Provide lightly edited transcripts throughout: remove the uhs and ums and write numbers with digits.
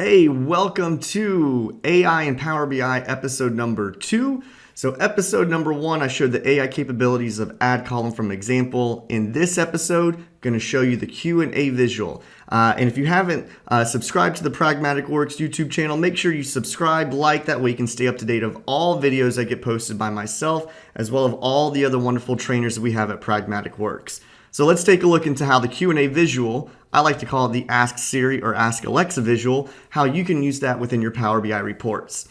Hey, welcome to AI and Power BI episode number 2. So episode number 1, I showed the AI capabilities of add column from example. In this episode, I'm going to show you the Q&A visual. And if you haven't subscribed to the Pragmatic Works YouTube channel, make sure you subscribe, like, that way you can stay up to date of all videos that get posted by myself, as well as all the other wonderful trainers that we have at Pragmatic Works. So let's take a look into how the Q&A visual, I like to call it the Ask Siri or Ask Alexa visual, how you can use that within your Power BI reports.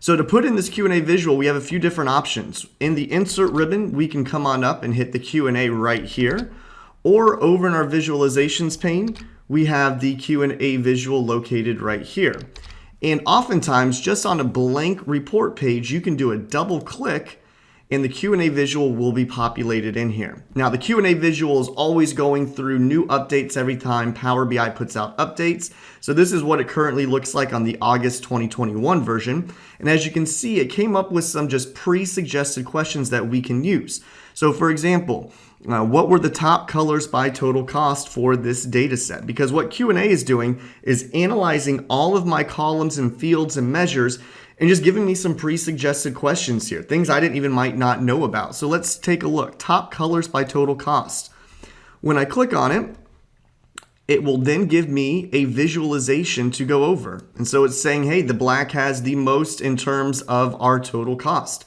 So to put in this Q&A visual, we have a few different options. In the Insert ribbon, we can come on up and hit the Q&A right here. Or over in our Visualizations pane, we have the Q&A visual located right here. And oftentimes, just on a blank report page, you can do a double click and the Q&A visual will be populated in here. Now, the Q&A visual is always going through new updates every time Power BI puts out updates. So this is what it currently looks like on the August 2021 version. And as you can see, it came up with some just pre-suggested questions that we can use. So for example, what were the top colors by total cost for this data set? Because what Q&A is doing is analyzing all of my columns and fields and measures and just giving me some pre-suggested questions here, things I didn't even might not know about. So let's take a look. Top colors by total cost. When I click on it, it will then give me a visualization to go over. And so it's saying, hey, the black has the most in terms of our total cost.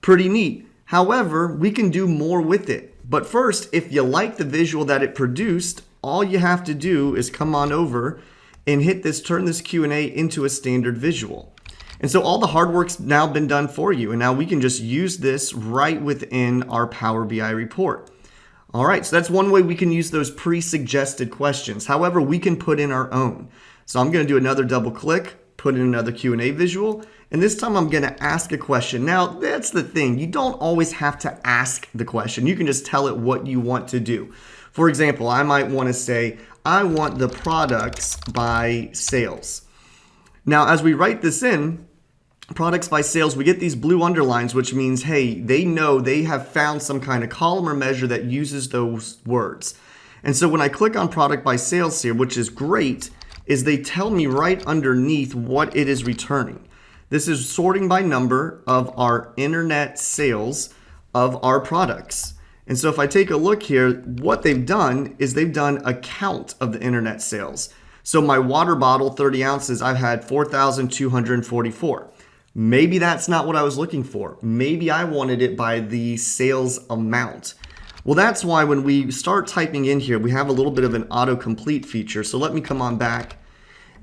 Pretty neat. However, we can do more with it. But first, if you like the visual that it produced, all you have to do is come on over and hit this, turn this Q&A into a standard visual. And so all the hard work's now been done for you. And now we can just use this right within our Power BI report. All right, so that's one way we can use those pre-suggested questions. However, we can put in our own. So I'm going to do another double click, put in another Q&A visual. And this time I'm going to ask a question. Now, that's the thing. You don't always have to ask the question. You can just tell it what you want to do. For example, I might want to say, I want the products by sales. Now, as we write this in, products by sales, we get these blue underlines, which means, hey, they know they have found some kind of column or measure that uses those words. And so when I click on product by sales here, which is great, is they tell me right underneath what it is returning. This is sorting by number of our internet sales of our products. And so if I take a look here, what they've done is they've done a count of the internet sales. So my water bottle, 30 ounces, I've had 4,244. Maybe that's not what I was looking for. Maybe I wanted it by the sales amount. Well, that's why when we start typing in here, we have a little bit of an autocomplete feature. So let me come on back.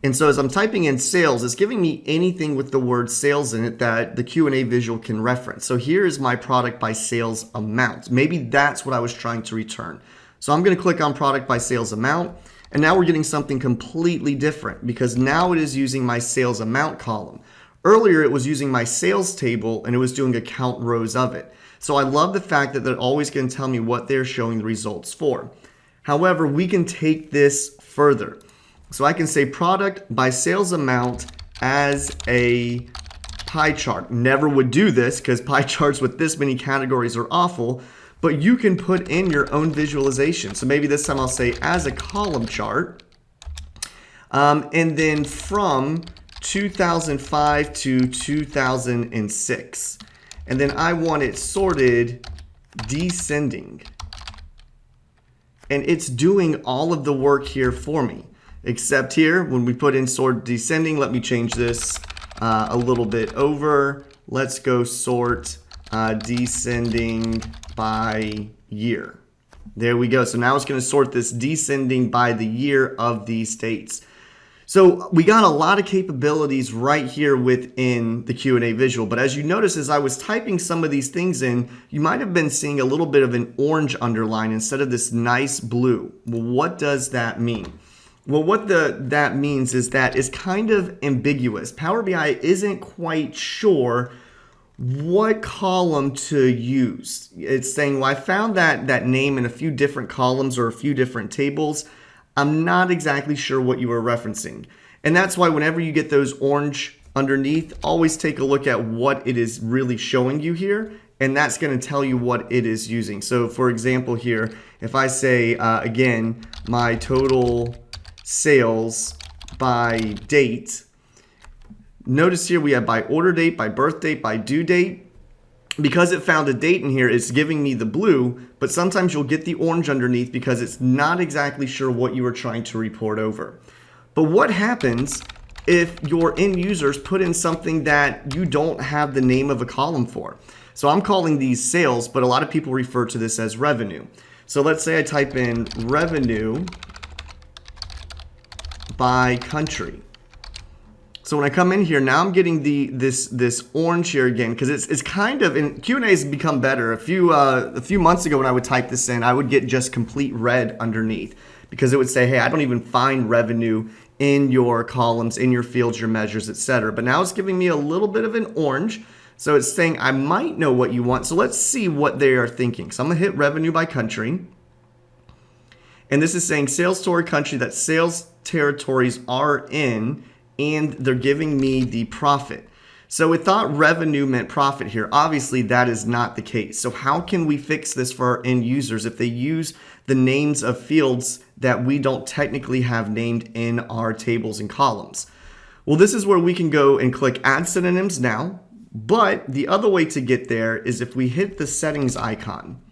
And so as I'm typing in sales, it's giving me anything with the word sales in it that the Q&A visual can reference. So here is my product by sales amount. Maybe that's what I was trying to return. So I'm going to click on product by sales amount. And now we're getting something completely different because now it is using my sales amount column. Earlier, it was using my sales table and it was doing a count rows of it. So I love the fact that they're always going to tell me what they're showing the results for. However, we can take this further. So I can say product by sales amount as a pie chart. Never would do this because pie charts with this many categories are awful. But you can put in your own visualization. So maybe this time I'll say as a column chart. And then from 2005 to 2006. And then I want it sorted descending. And it's doing all of the work here for me. Except here, when we put in sort descending, let me change this a little bit over. Let's go sort descending by year. There we go. So now it's going to sort this descending by the year of these dates. So we got a lot of capabilities right here within the Q&A visual. But as you notice, as I was typing some of these things in, you might have been seeing a little bit of an orange underline instead of this nice blue. Well, what does that mean? Well, what that means is that it's kind of ambiguous. Power BI isn't quite sure what column to use. It's saying, well, I found that name in a few different columns or a few different tables. I'm not exactly sure what you were referencing. And that's why whenever you get those orange underneath, always take a look at what it is really showing you here. And that's going to tell you what it is using. So for example here, if I say, again, my total sales by date. Notice here we have by order date, by birth date, by due date. Because it found a date in here, it's giving me the blue, but sometimes you'll get the orange underneath because it's not exactly sure what you were trying to report over. But what happens if your end users put in something that you don't have the name of a column for? So I'm calling these sales, but a lot of people refer to this as revenue. So let's say I type in revenue by country. So when I come in here, now I'm getting this orange here again, because it's kind of, and Q&A has become better. A few months ago when I would type this in, I would get just complete red underneath, because it would say, hey, I don't even find revenue in your columns, in your fields, your measures, etc. But now it's giving me a little bit of an orange. So it's saying I might know what you want. So let's see what they are thinking. So I'm going to hit revenue by country. And this is saying sales territory country that sales territories are in, and they're giving me the profit. So it thought revenue meant profit here. Obviously, that is not the case. So how can we fix this for our end users if they use the names of fields that we don't technically have named in our tables and columns? Well, this is where we can go and click Add Synonyms now. But the other way to get there is if we hit the settings icon.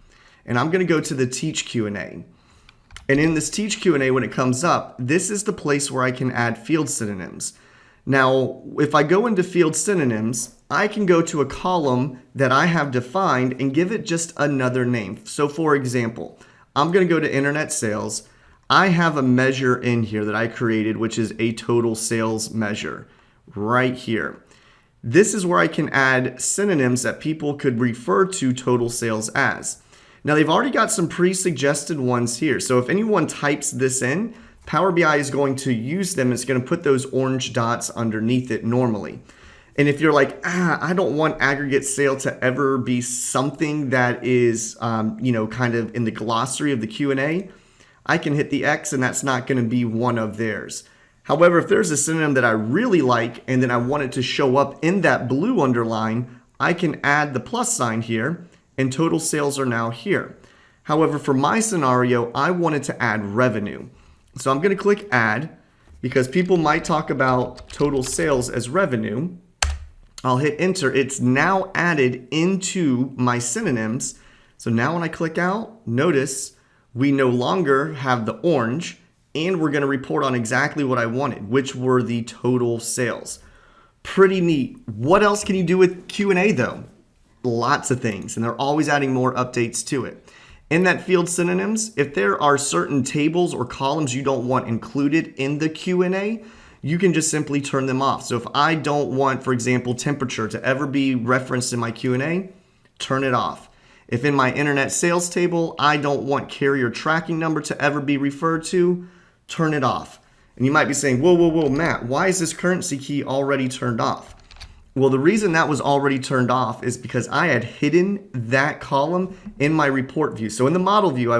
And I'm going to go to the Teach Q&A. And in this Teach Q&A, when it comes up, this is the place where I can add field synonyms. Now, if I go into field synonyms, I can go to a column that I have defined and give it just another name. So for example, I'm going to go to internet sales. I have a measure in here that I created, which is a total sales measure right here. This is where I can add synonyms that people could refer to total sales as. Now they've already got some pre-suggested ones here. So if anyone types this in, Power BI is going to use them. It's going to put those orange dots underneath it normally. And if you're like, I don't want aggregate sale to ever be something that is, kind of in the glossary of the Q&A, I can hit the X and that's not going to be one of theirs. However, if there's a synonym that I really like and then I want it to show up in that blue underline, I can add the plus sign here and total sales are now here. However, for my scenario, I wanted to add revenue. So I'm going to click add because people might talk about total sales as revenue. I'll hit enter. It's now added into my synonyms. So now when I click out, notice we no longer have the orange and we're going to report on exactly what I wanted, which were the total sales. Pretty neat. What else can you do with Q&A though? Lots of things, and they're always adding more updates to it. In that field synonyms, if there are certain tables or columns you don't want included in the Q&A, you can just simply turn them off. So if I don't want, for example, temperature to ever be referenced in my Q&A, turn it off. If in my internet sales table, I don't want carrier tracking number to ever be referred to, turn it off. And you might be saying, whoa, Matt, why is this currency key already turned off? Well, the reason that was already turned off is because I had hidden that column in my report view. So in the model view,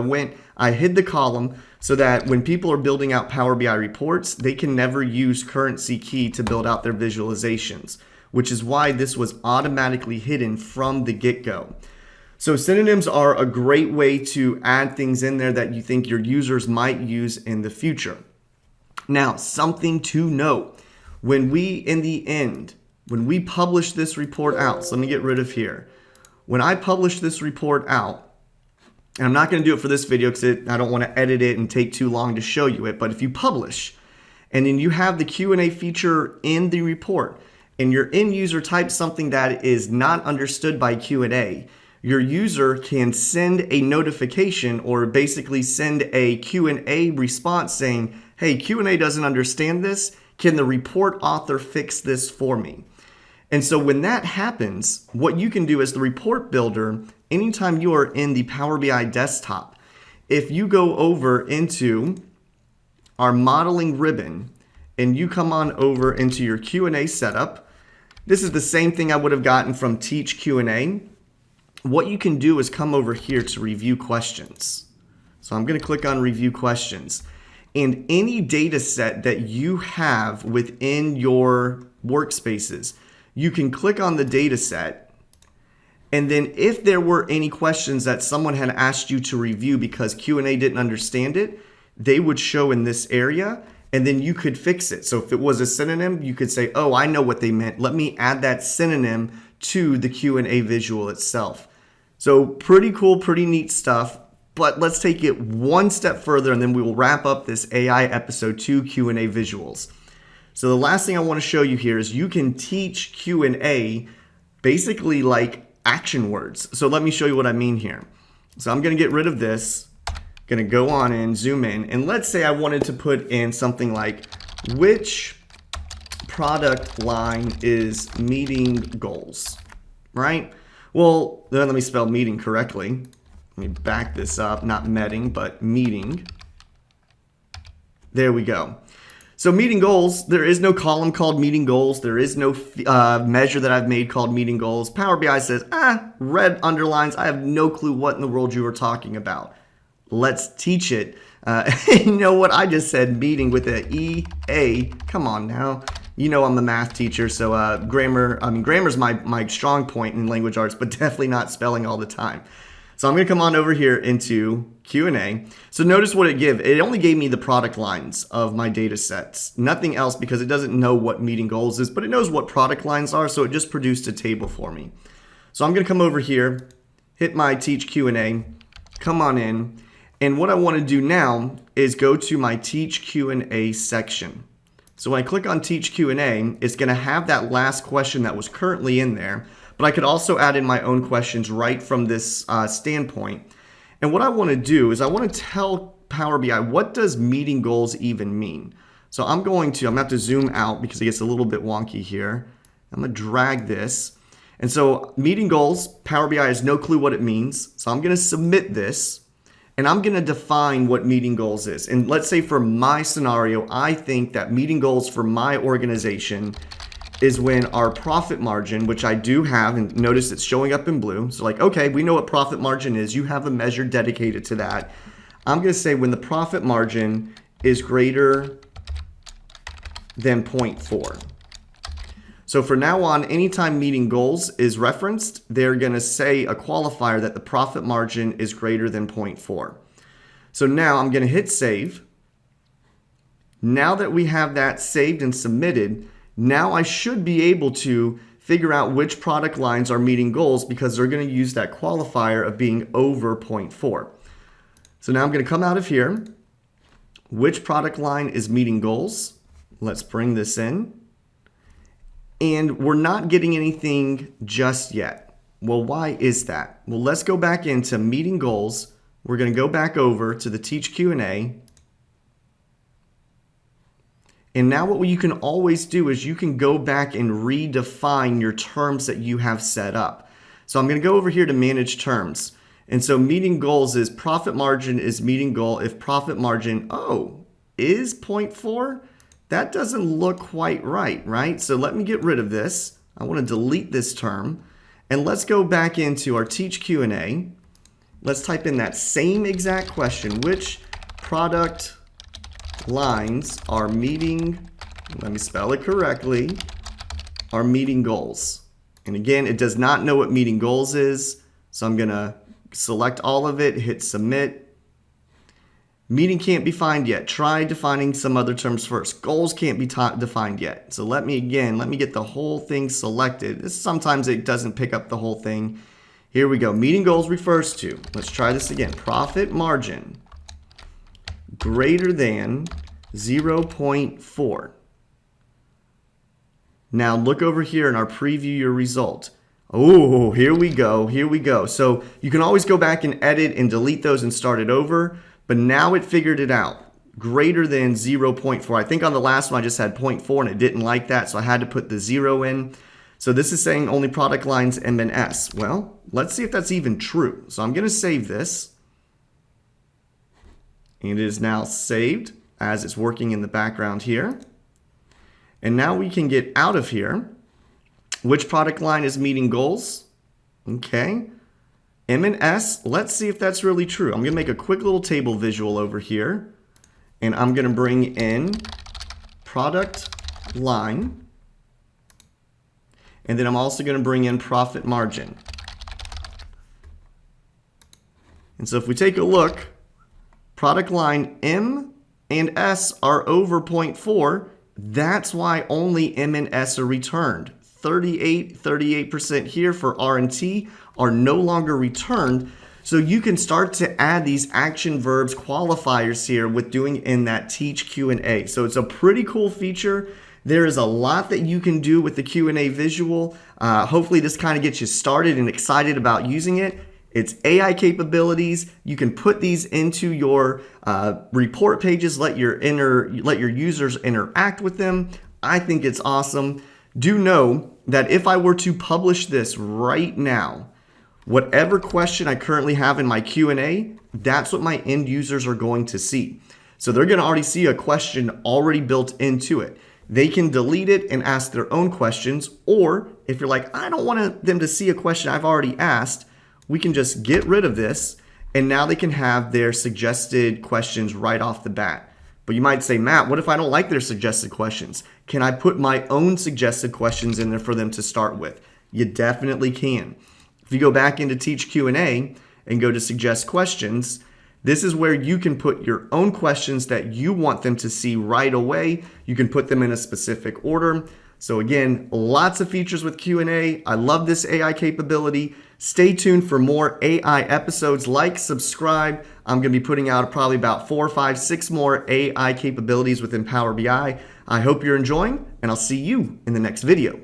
I hid the column so that when people are building out Power BI reports, they can never use currency key to build out their visualizations, which is why this was automatically hidden from the get-go. So synonyms are a great way to add things in there that you think your users might use in the future. Now, something to note, when we publish this report out, so let me get rid of here. When I publish this report out, and I'm not going to do it for this video because I don't want to edit it and take too long to show you it, but if you publish and then you have the Q&A feature in the report and your end user types something that is not understood by Q&A, your user can send a notification or basically send a Q&A response saying, hey, Q&A doesn't understand this. Can the report author fix this for me? And so when that happens, what you can do as the report builder, anytime you are in the Power BI desktop, if you go over into our modeling ribbon and you come on over into your Q&A setup, this is the same thing I would have gotten from Teach Q&A. What you can do is come over here to review questions. So I'm going to click on review questions. And any data set that you have within your workspaces, you can click on the data set. And then if there were any questions that someone had asked you to review because Q&A didn't understand it, they would show in this area. and then you could fix it. So if it was a synonym, you could say, oh, I know what they meant. Let me add that synonym to the Q&A visual itself. So pretty cool, pretty neat stuff. But let's take it one step further, and then we will wrap up this AI episode 2 Q&A visuals. So the last thing I want to show you here is you can teach Q&A basically like action words. So let me show you what I mean here. So I'm going to get rid of this, going to go on and zoom in, and let's say I wanted to put in something like, which product line is meeting goals, right? Well, then let me spell meeting correctly. Let me back this up, not meeting, but meeting. There we go. So meeting goals, there is no column called meeting goals. There is no measure that I've made called meeting goals. Power BI says, red underlines. I have no clue what in the world you were talking about. Let's teach it. You know what? I just said meeting with a E-A. Come on now. You know I'm a math teacher, so grammar's my strong point in language arts, but definitely not spelling all the time. So I'm going to come on over here into Q&A. So notice what it gave. It only gave me the product lines of my data sets. Nothing else because it doesn't know what meeting goals is, but it knows what product lines are, so it just produced a table for me. So I'm going to come over here, hit my Teach Q&A, come on in, and what I want to do now is go to my Teach Q&A section. So when I click on Teach Q&A, it's going to have that last question that was currently in there. But I could also add in my own questions right from this standpoint. And what I want to do is I want to tell Power BI, what does meeting goals even mean? So I'm going to have to zoom out because it gets a little bit wonky here. I'm going to drag this. And so meeting goals, Power BI has no clue what it means. So I'm going to submit this and I'm going to define what meeting goals is. And let's say for my scenario, I think that meeting goals for my organization is when our profit margin, which I do have, and notice it's showing up in blue. So like, okay, we know what profit margin is. You have a measure dedicated to that. I'm going to say when the profit margin is greater than 0.4. So for now on, anytime meeting goals is referenced, they're going to say a qualifier that the profit margin is greater than 0.4. So now I'm going to hit save. Now that we have that saved and submitted, now I should be able to figure out which product lines are meeting goals because they're going to use that qualifier of being over 0.4. So now I'm going to come out of here. Which product line is meeting goals? Let's bring this in. And we're not getting anything just yet. Well, why is that? Well, let's go back into meeting goals. We're going to go back over to the Teach Q&A. And now what you can always do is you can go back and redefine your terms that you have set up. So I'm going to go over here to manage terms. And so meeting goals is profit margin is meeting goal if profit margin, is 0.4. That doesn't look quite right? So let me get rid of this. I want to delete this term. And let's go back into our Teach Q&A. Let's type in that same exact question. Which product lines are meeting, let me spell it correctly, are meeting goals? And again, it does not know what meeting goals is. So I'm going to select all of it, hit submit. Meeting can't be defined yet. Try defining some other terms first. Goals can't be defined yet. So let me get the whole thing selected. Sometimes it doesn't pick up the whole thing. Here we go. Meeting goals refers to, let's try this again, profit margin greater than 0.4. Now look over here in our preview your result. Oh, here we go. So you can always go back and edit and delete those and start it over. But now it figured it out. Greater than 0.4. I think on the last one I just had 0.4 and it didn't like that. So I had to put the 0 in. So this is saying only product lines M and S. Well, let's see if that's even true. So I'm going to save this. And it is now saved as it's working in the background here. And now we can get out of here. Which product line is meeting goals? Okay. M and S, let's see if that's really true. I'm going to make a quick little table visual over here. And I'm going to bring in product line. And then I'm also going to bring in profit margin. And so if we take a look, product line M and S are over 0.4, that's why only M and S are returned. 38% here for R and T are no longer returned. So you can start to add these action verbs qualifiers here with doing in that teach Q&A. So it's a pretty cool feature. There is a lot that you can do with the Q&A visual. Hopefully this kind of gets you started and excited about using it. It's AI capabilities. You can put these into your report pages, let your users interact with them. I think it's awesome. Do know that if I were to publish this right now, whatever question I currently have in my Q&A, that's what my end users are going to see. So they're going to already see a question already built into it. They can delete it and ask their own questions, or if you're like, I don't want them to see a question I've already asked, we can just get rid of this, and now they can have their suggested questions right off the bat. But you might say, Matt, what if I don't like their suggested questions? Can I put my own suggested questions in there for them to start with? You definitely can. If you go back into Teach Q&A and go to Suggest Questions, this is where you can put your own questions that you want them to see right away. You can put them in a specific order. So again, lots of features with Q&A. I love this AI capability. Stay tuned for more AI episodes. Like, subscribe. I'm going to be putting out probably about 4, 5, 6 more AI capabilities within Power BI. I hope you're enjoying, and I'll see you in the next video.